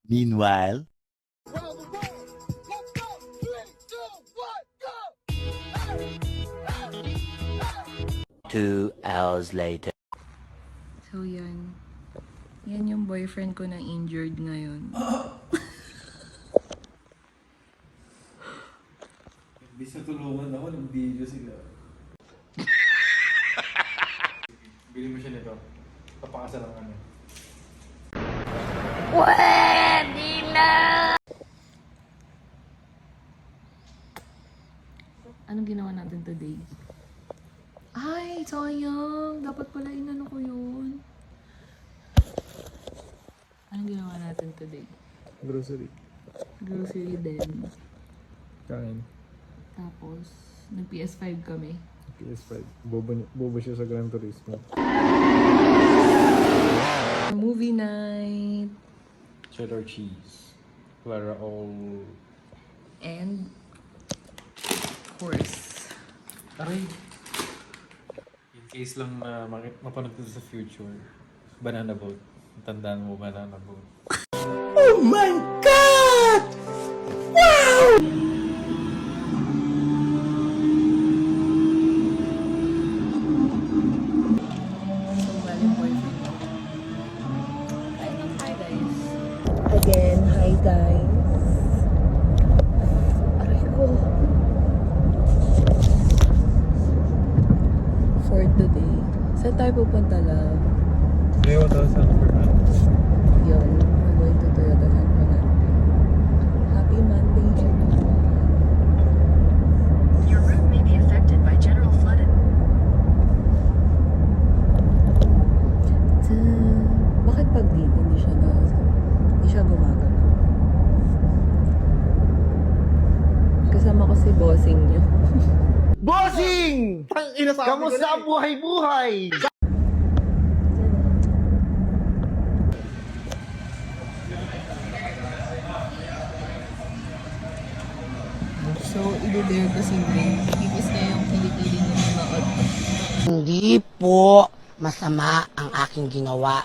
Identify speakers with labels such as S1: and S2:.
S1: Meanwhile, 2 hours later.
S2: So yan. Yan yung boyfriend ko na injured ngayon.
S3: Imbis na tulungan ako, nag-video sila. Bili mo siya nito. Papakasal ang ano.
S2: Pwede na! Anong ginawa natin today? Ay, sayang! Dapat pala inano ko yun. Anong ginawa natin today?
S3: Grocery.
S2: Grocery din.
S3: Kain.
S2: Tapos, nag-PS5 kami.
S3: PS5. Bobo siya sa Gran Turismo.
S2: Movie night.
S3: Cheddar cheese. Clara all...
S2: And, course.
S3: Aray! In case lang na mapanood ko sa future. Banana boat. Tandaan mo, banana boat.
S1: Oh my God! Wow!
S2: So, galing boyfriend ko. Hi, hi guys. Again, hi guys. Aray ko. For today, saan tayo pupunta lang?
S3: Toyota San Fernando.
S2: Yun, we're going to Toyota San Fernando. Happy Monday, everyone.
S4: Your route may be affected by general flooding.
S2: Bakit pag dito hindi siya gumagana? Kasama ko si bossing niyo.
S1: Bossing! Kamusta ang buhay-buhay?
S2: So, i-dare ko si Ray. Kikis niya yung kilikili niya na maot.
S5: Hindi po masama ang aking ginawa.